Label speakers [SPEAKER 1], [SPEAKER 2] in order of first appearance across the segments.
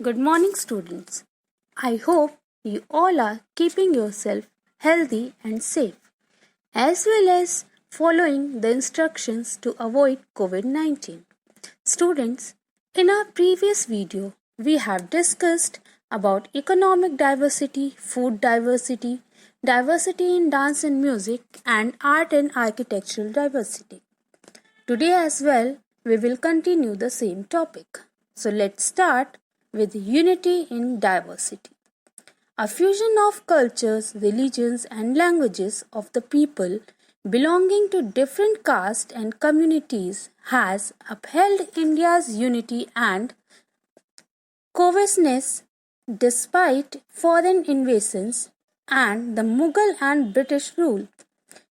[SPEAKER 1] Good morning, students. I hope you all are keeping yourself healthy and safe, as well as following the instructions to avoid COVID 19. Students, in our previous video, we have discussed about economic diversity, food diversity, diversity in dance and music, and art and architectural diversity. Today as well, we will continue the same topic. So let's start with unity in diversity. A fusion of cultures, religions, and languages of the people belonging to different castes and communities has upheld India's unity and cohesiveness despite foreign invasions and the Mughal and British rule.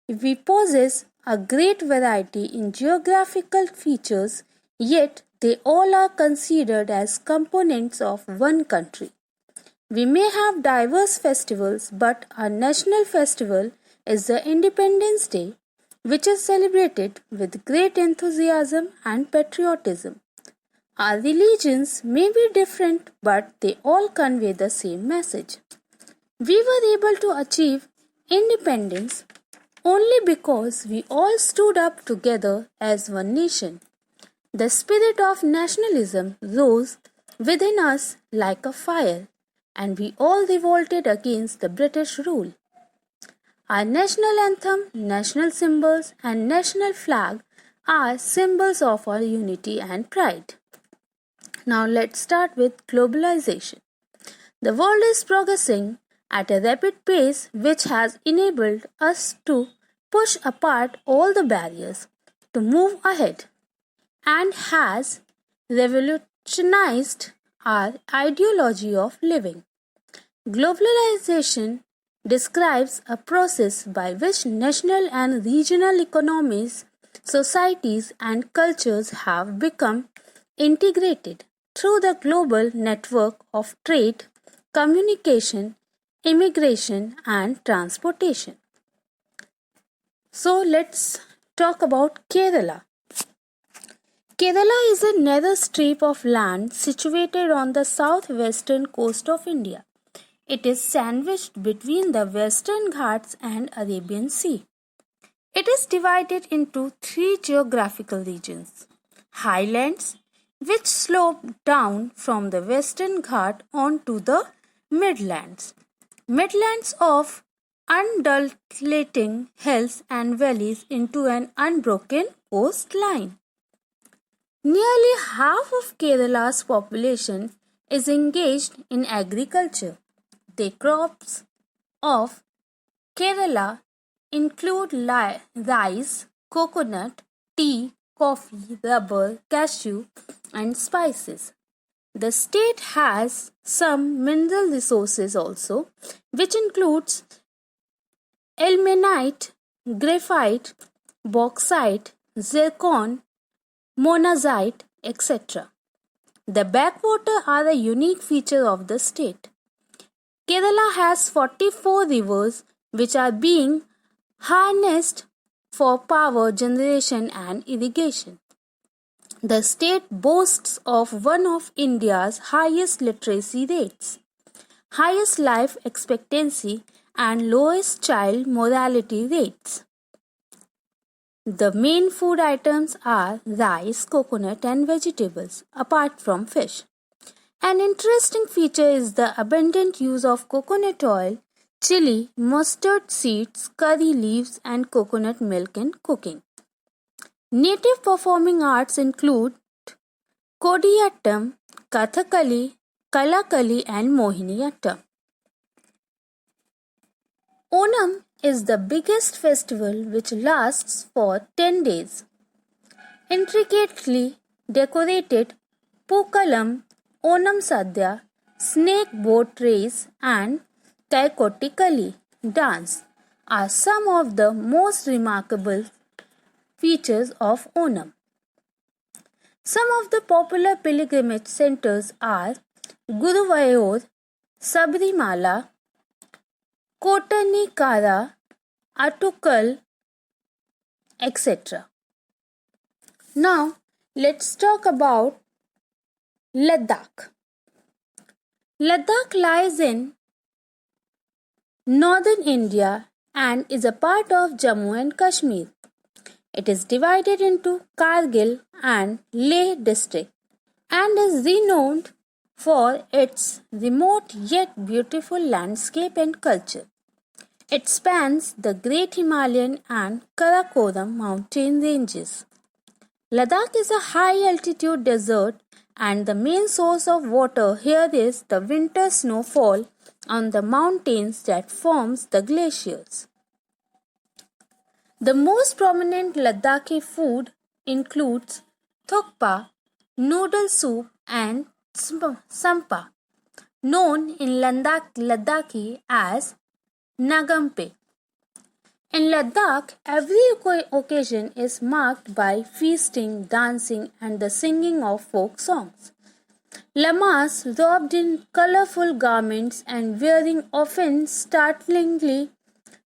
[SPEAKER 1] We possess a great variety in geographical features, yet they all are considered as components of one country. We may have diverse festivals, but our national festival is the Independence Day, which is celebrated with great enthusiasm and patriotism. Our religions may be different, but they all convey the same message. We were able to achieve independence only because we all stood up together as one nation. The spirit of nationalism rose within us like a fire, and we all revolted against the British rule. Our national anthem, national symbols, and national flag are symbols of our unity and pride. Now let's start with globalization. The world is progressing at a rapid pace which has enabled us to push apart all the barriers to move ahead and has revolutionized our ideology of living. Globalization describes a process by which national and regional economies, societies, and cultures have become integrated through the global network of trade, communication, immigration, and transportation. So let's talk about Kerala. Kerala is a narrow strip of land situated on the southwestern coast of India. It is sandwiched between the Western Ghats and Arabian Sea. It is divided into three geographical regions: highlands, which slope down from the Western Ghat onto the midlands, midlands of undulating hills and valleys into an unbroken coastline. Nearly half of Kerala's population is engaged in agriculture. The crops of Kerala include rice, coconut, tea, coffee, rubber, cashew, and spices. The state has some mineral resources also, which includes ilmenite, graphite, bauxite, zircon, monazite, etc. The backwater are a unique feature of the state. Kerala has 44 rivers which are being harnessed for power generation and irrigation. The state boasts of one of India's highest literacy rates, highest life expectancy, and lowest child mortality rates. The main food items are rice, coconut, and vegetables, apart from fish. An interesting feature is the abundant use of coconut oil, chili, mustard seeds, curry leaves, and coconut milk in cooking. Native performing arts include Kodiyattam, Kathakali, Kalakali, and Mohiniyattam. Onam is the biggest festival which lasts for 10 days. Intricately decorated Pookalam, Onam Sadhya, snake boat race, and Kaikottikali dance are some of the most remarkable features of Onam. Some of the popular pilgrimage centers are Guruvayur, Sabrimala, Kotanikara, Atukal, etc. Now, let's talk about Ladakh. Ladakh lies in northern India and is a part of Jammu and Kashmir. It is divided into Kargil and Leh district and is renowned for its remote yet beautiful landscape and culture. It spans the Great Himalayan and Karakoram mountain ranges. Ladakh is a high altitude desert and the main source of water here is the winter snowfall on the mountains that forms the glaciers. The most prominent Ladakhi food includes thukpa, noodle soup and sampa, known in Ladakhi as nagampe. In Ladakh, every occasion is marked by feasting, dancing, and the singing of folk songs. Lamas, robed in colorful garments and wearing often startlingly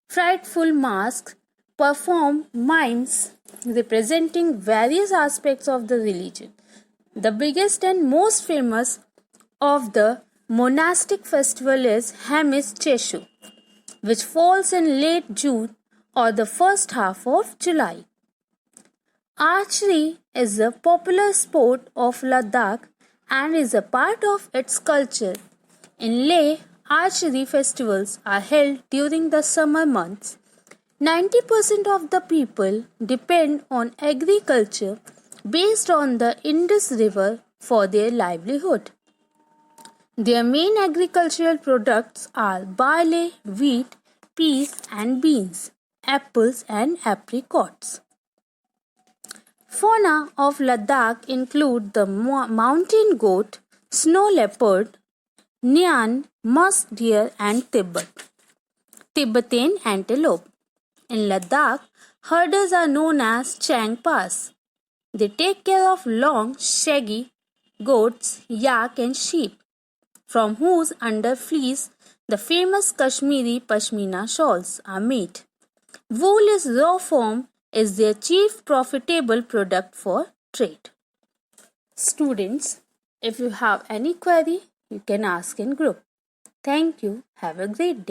[SPEAKER 1] frightful masks, perform mimes representing various aspects of the religion. The biggest and most famous of the monastic festival is Hamis Cheshu, which falls in late June or the first half of July. Archery is a popular sport of Ladakh and is a part of its culture. In Leh, archery festivals are held during the summer months. 90% of the people depend on agriculture based on the Indus River for their livelihood. Their main agricultural products are barley, wheat, peas and beans, apples and apricots. Fauna of Ladakh include the mountain goat, snow leopard, Nyan, musk deer and Tibetan antelope. In Ladakh, herders are known as Changpas. They take care of long, shaggy goats, yak and sheep, from whose under fleece the famous Kashmiri Pashmina shawls are made. Wool is raw form is their chief profitable product for trade. Students, if you have any query, you can ask in group. Thank you. Have a great day.